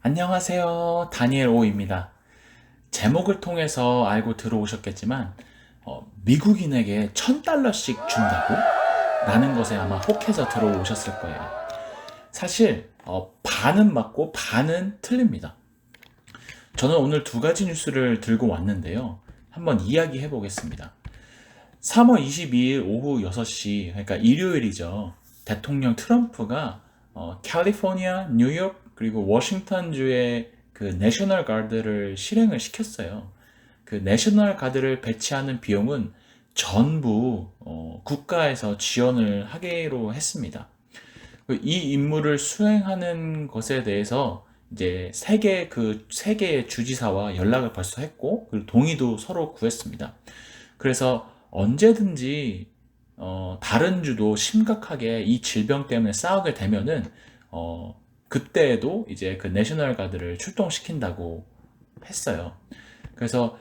안녕하세요. 다니엘 오입니다. 제목을 통해서 알고 들어오셨겠지만, 미국인에게 1000달러씩 준다고? 라는 것에 아마 혹해서 들어오셨을 거예요. 사실, 반은 맞고 반은 틀립니다. 저는 오늘 두 가지 뉴스를 들고 왔는데요. 한번 이야기해 보겠습니다. 3월 22일 오후 6시, 그러니까 일요일이죠. 대통령 트럼프가 캘리포니아, 뉴욕, 그리고 워싱턴주의 그 내셔널 가드를 실행을 시켰어요. 그 내셔널 가드를 배치하는 비용은 전부 국가에서 지원을 하기로 했습니다. 이 임무를 수행하는 것에 대해서 이제 세 개의 주지사와 연락을 벌써 했고, 그리고 동의도 서로 구했습니다. 그래서 언제든지 다른 주도 심각하게 이 질병 때문에 싸우게 되면은 그때에도 이제 그 내셔널 가드를 출동시킨다고 했어요. 그래서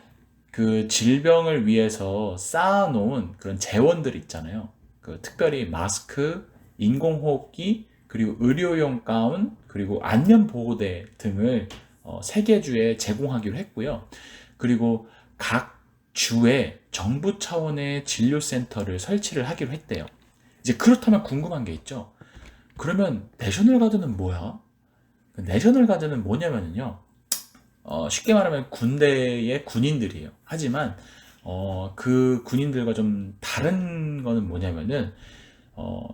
그 질병을 위해서 쌓아놓은 그런 재원들 있잖아요. 그 특별히 마스크, 인공호흡기, 그리고 의료용 가운, 그리고 안면 보호대 등을 세개 주에 제공하기로 했고요. 그리고 각 주에 정부 차원의 진료센터를 설치를 하기로 했대요. 이제 그렇다면 궁금한 게 있죠. 그러면 내셔널 가드는 뭐야? 그 내셔널 가드는 뭐냐면요. 쉽게 말하면 군대의 군인들이에요. 하지만 그 군인들과 좀 다른 거는 뭐냐면은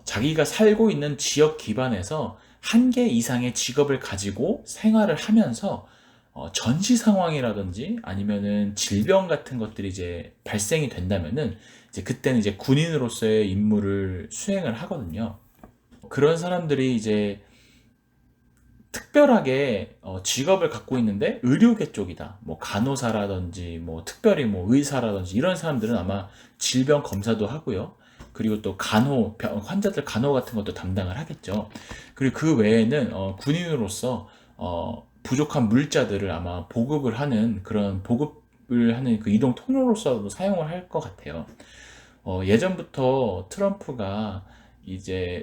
자기가 살고 있는 지역 기반에서 한 개 이상의 직업을 가지고 생활을 하면서 전시 상황이라든지 아니면은 질병 같은 것들이 이제 발생이 된다면은 이제 그때는 이제 군인으로서의 임무를 수행을 하거든요. 그런 사람들이 이제 특별하게 직업을 갖고 있는데 의료계 쪽이다. 뭐 간호사라든지 뭐 특별히 뭐 의사라든지 이런 사람들은 아마 질병 검사도 하고요. 그리고 또 환자들 간호 같은 것도 담당을 하겠죠. 그리고 그 외에는 군인으로서 부족한 물자들을 아마 보급을 하는 그런 보급을 하는 그 이동 통로로서도 사용을 할 것 같아요. 예전부터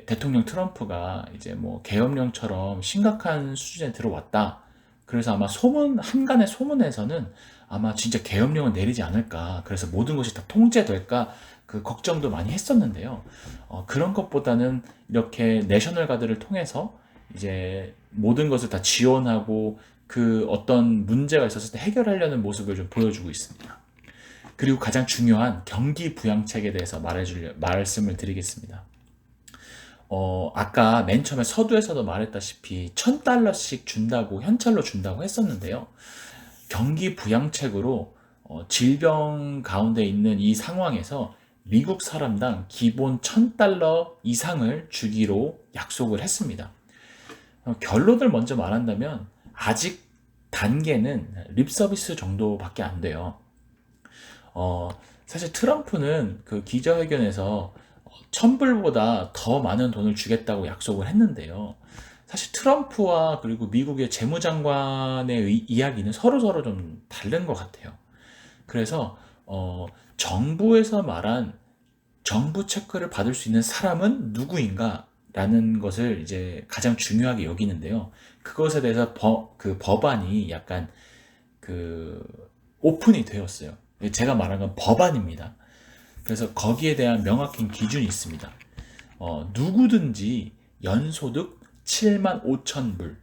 대통령 트럼프가 이제 뭐 계엄령처럼 심각한 수준에 들어왔다. 그래서 아마 한간의 소문에서는 아마 진짜 계엄령을 내리지 않을까. 그래서 모든 것이 다 통제될까. 그 걱정도 많이 했었는데요. 그런 것보다는 이렇게 내셔널 가드를 통해서 이제 모든 것을 다 지원하고 그 어떤 문제가 있었을 때 해결하려는 모습을 좀 보여주고 있습니다. 그리고 가장 중요한 경기 부양책에 대해서 말씀을 드리겠습니다. 아까 맨 처음에 서두에서도 말했다시피 1000달러씩 준다고, 현찰로 준다고 했었는데요. 경기 부양책으로 질병 가운데 있는 이 상황에서 미국 사람당 기본 1000달러 이상을 주기로 약속을 했습니다. 결론을 먼저 말한다면 아직 단계는 립 서비스 정도밖에 안 돼요. 어, 사실 트럼프는 그 기자회견에서 1000불보다 더 많은 돈을 주겠다고 약속을 했는데요. 사실 트럼프와 그리고 미국의 재무장관의 이야기는 서로서로 좀 다른 것 같아요. 그래서 정부에서 말한 정부 체크를 받을 수 있는 사람은 누구인가? 라는 것을 이제 가장 중요하게 여기는데요. 그것에 대해서 그 법안이 약간 그 오픈이 되었어요. 제가 말한 건 법안입니다. 그래서 거기에 대한 명확한 기준이 있습니다. 누구든지 연소득 7만 5천 불.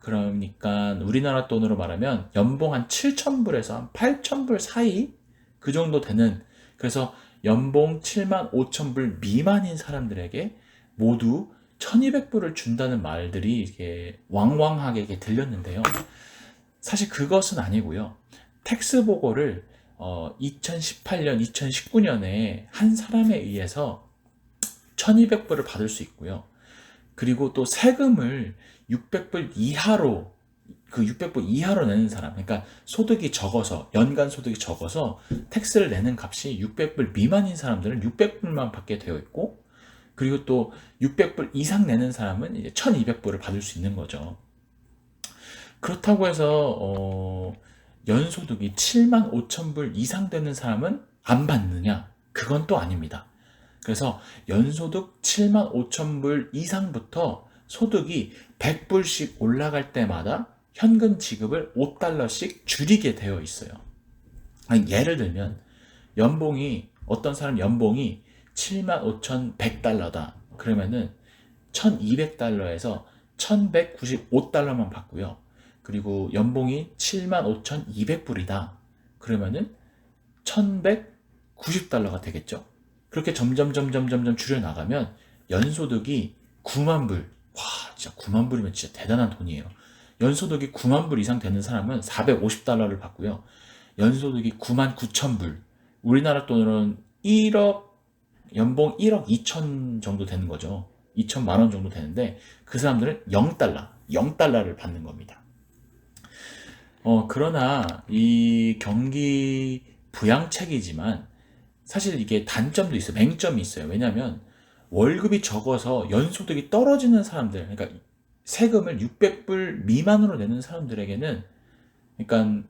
그러니까 우리나라 돈으로 말하면 연봉 한 7천 불에서 한 8천 불 사이 그 정도 되는, 그래서 연봉 7만 5천 불 미만인 사람들에게 모두 1200불을 준다는 말들이 이게 왕왕하게 이렇게 들렸는데요. 사실 그것은 아니고요. 텍스 보고를 2018년, 2019년에 한 사람에 의해서 1200불을 받을 수 있고요. 그리고 또 세금을 600불 이하로, 그 600불 이하로 내는 사람, 그러니까 소득이 적어서, 연간 소득이 적어서 텍스를 내는 값이 600불 미만인 사람들은 600불만 받게 되어 있고, 그리고 또 600불 이상 내는 사람은 이제 1200불을 받을 수 있는 거죠. 그렇다고 해서 연소득이 7만 5천 불 이상 되는 사람은 안 받느냐? 그건 또 아닙니다. 그래서 연소득 7만 5천 불 이상부터 소득이 100불씩 올라갈 때마다 현금 지급을 5달러씩 줄이게 되어 있어요. 아니, 예를 들면 어떤 사람 연봉이 75,100달러다. 그러면은 1,200달러에서 1,195달러만 받고요. 그리고 연봉이 75,200불이다. 그러면은 1,190달러가 되겠죠. 그렇게 점점 줄여나가면 연소득이 9만 불. 와, 진짜 9만 불이면 진짜 대단한 돈이에요. 연소득이 9만 불 이상 되는 사람은 450달러를 받고요. 연소득이 9만 9천 불. 우리나라 돈으로는 1억, 연봉 1억 2천 정도 되는 거죠. 2천만 원 정도 되는데 그 사람들은 0달러를 받는 겁니다. 그러나 이 경기 부양책이지만 사실 이게 단점도 있어요. 맹점이 있어요. 왜냐하면 월급이 적어서 연소득이 떨어지는 사람들, 그러니까 세금을 600불 미만으로 내는 사람들에게는, 그러니까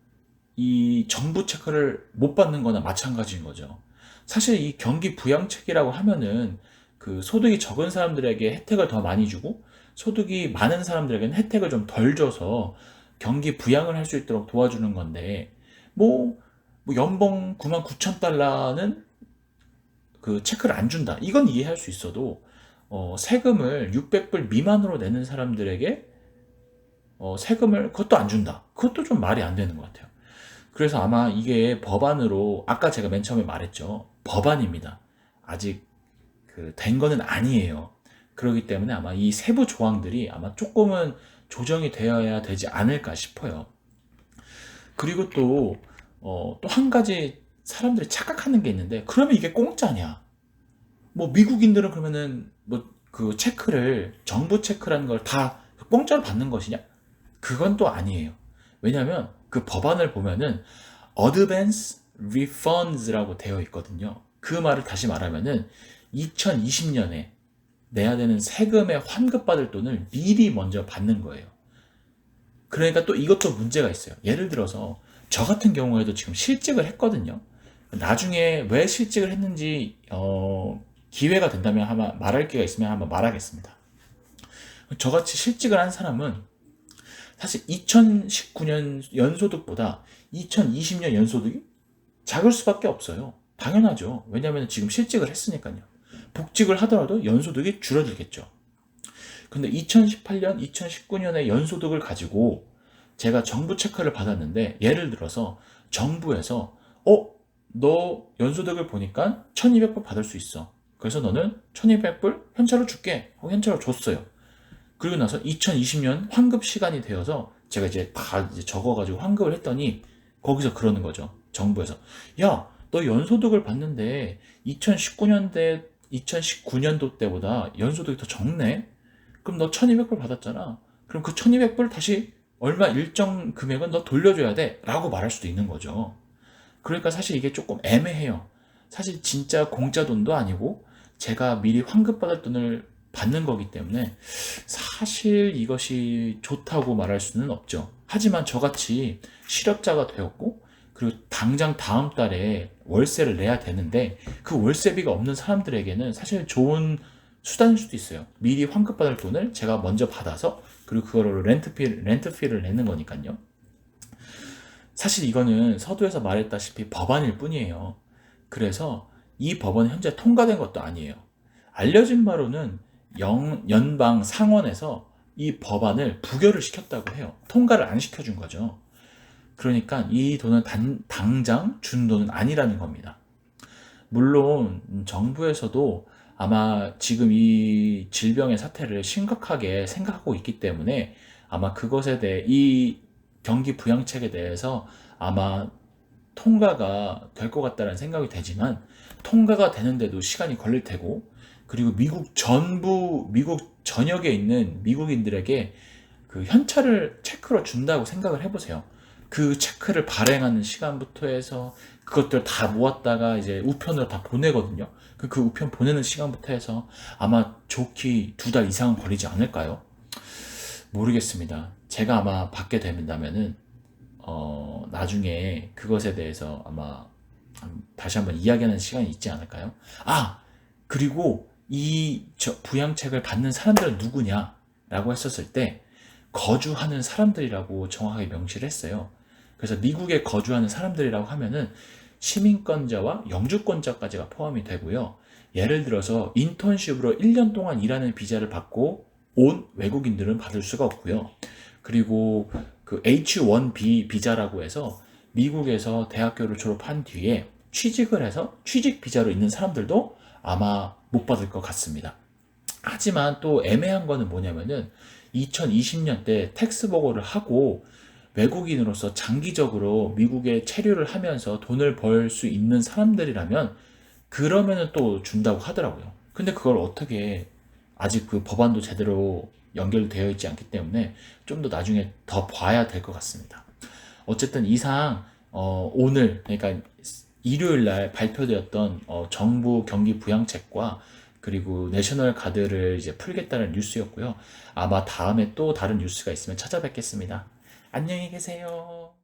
이 정부 체크를 못 받는 거나 마찬가지인 거죠. 사실 이 경기 부양책이라고 하면은 그 소득이 적은 사람들에게 혜택을 더 많이 주고 소득이 많은 사람들에게는 혜택을 좀 덜 줘서 경기 부양을 할 수 있도록 도와주는 건데, 뭐 연봉 9만 9천 달러는 그 체크를 안 준다. 이건 이해할 수 있어도 세금을 600불 미만으로 내는 사람들에게 세금을 그것도 안 준다. 그것도 좀 말이 안 되는 것 같아요. 그래서 아마 이게 법안으로, 아까 제가 맨 처음에 말했죠. 법안입니다. 아직 된 거는 아니에요. 그렇기 때문에 아마 이 세부 조항들이 아마 조금은 조정이 되어야 되지 않을까 싶어요. 그리고 또 한 가지 사람들이 착각하는 게 있는데, 그러면 이게 공짜냐? 뭐 미국인들은 그러면은 뭐 그 체크를, 정부 체크라는 걸 다 공짜로 받는 것이냐? 그건 또 아니에요. 왜냐하면 그 법안을 보면은 Advance Refunds라고 되어 있거든요. 그 말을 다시 말하면은 2020년에 내야 되는 세금에 환급받을 돈을 미리 먼저 받는 거예요. 그러니까 또 이것도 문제가 있어요. 예를 들어서 저 같은 경우에도 지금 실직을 했거든요. 나중에 왜 실직을 했는지 기회가 된다면 아마 말할 기회가 있으면 한번 말하겠습니다. 저같이 실직을 한 사람은 사실 2019년 연소득보다 2020년 연소득이 작을 수밖에 없어요. 당연하죠. 왜냐하면 지금 실직을 했으니까요. 복직을 하더라도 연소득이 줄어들겠죠. 근데 2018년, 2019년의 연소득을 가지고 제가 정부 체크를 받았는데, 예를 들어서 정부에서 너 연소득을 보니까 1200불 받을 수 있어. 그래서 너는 1200불 현찰로 줄게 하고 현찰로 줬어요. 그리고 나서 2020년 환급 시간이 되어서 제가 이제 다 이제 적어가지고 환급을 했더니 거기서 그러는 거죠. 정부에서. 야, 너 연소득을 받는데 2019년도 때보다 연소득이 더 적네? 그럼 너 1200불 받았잖아. 그럼 그 1200불 다시 얼마 일정 금액은 너 돌려줘야 돼. 라고 말할 수도 있는 거죠. 그러니까 사실 이게 조금 애매해요. 사실 진짜 공짜 돈도 아니고 제가 미리 환급받을 돈을 받는 거기 때문에 사실 이것이 좋다고 말할 수는 없죠. 하지만 저같이 실업자가 되었고 그리고 당장 다음 달에 월세를 내야 되는데 그 월세비가 없는 사람들에게는 사실 좋은 수단일 수도 있어요. 미리 환급받을 돈을 제가 먼저 받아서 그리고 그거로 렌트피를 내는 거니까요. 사실 이거는 서두에서 말했다시피 법안일 뿐이에요. 그래서 이 법안은 현재 통과된 것도 아니에요. 알려진 바로는 연방 상원에서 이 법안을 부결을 시켰다고 해요. 통과를 안 시켜준 거죠. 그러니까 이 돈은 당장 준 돈은 아니라는 겁니다. 물론 정부에서도 아마 지금 이 질병의 사태를 심각하게 생각하고 있기 때문에 아마 그것에 대해, 이 경기 부양책에 대해서 아마 통과가 될 것 같다는 생각이 되지만, 통과가 되는데도 시간이 걸릴 테고, 그리고 미국 전역에 있는 미국인들에게 그 현찰을 체크로 준다고 생각을 해보세요. 그 체크를 발행하는 시간부터 해서 그것들 다 모았다가 이제 우편으로 다 보내거든요. 그 우편 보내는 시간부터 해서 아마 좋게 2달 이상은 걸리지 않을까요? 모르겠습니다. 제가 아마 받게 된다면은 나중에 그것에 대해서 아마 다시 한번 이야기하는 시간이 있지 않을까요? 그리고 이 부양책을 받는 사람들은 누구냐라고 했었을 때 거주하는 사람들이라고 정확하게 명시를 했어요. 그래서 미국에 거주하는 사람들이라고 하면은 시민권자와 영주권자까지가 포함이 되고요. 예를 들어서 인턴십으로 1년 동안 일하는 비자를 받고 온 외국인들은 받을 수가 없고요. 그리고 그 H1B 비자라고 해서 미국에서 대학교를 졸업한 뒤에 취직을 해서 취직 비자로 있는 사람들도 아마 못 받을 것 같습니다. 하지만 또 애매한 거는 뭐냐면은 2020년 때 텍스 보고를 하고 외국인으로서 장기적으로 미국에 체류를 하면서 돈을 벌 수 있는 사람들이라면 그러면은 또 준다고 하더라고요. 근데 그걸 어떻게 아직 그 법안도 제대로 연결되어 있지 않기 때문에 좀 더 나중에 더 봐야 될 것 같습니다. 어쨌든 이상 오늘 그러니까 일요일 날 발표되었던 정부 경기 부양책과 그리고 내셔널 가드를 이제 풀겠다는 뉴스였고요. 아마 다음에 또 다른 뉴스가 있으면 찾아뵙겠습니다. 안녕히 계세요.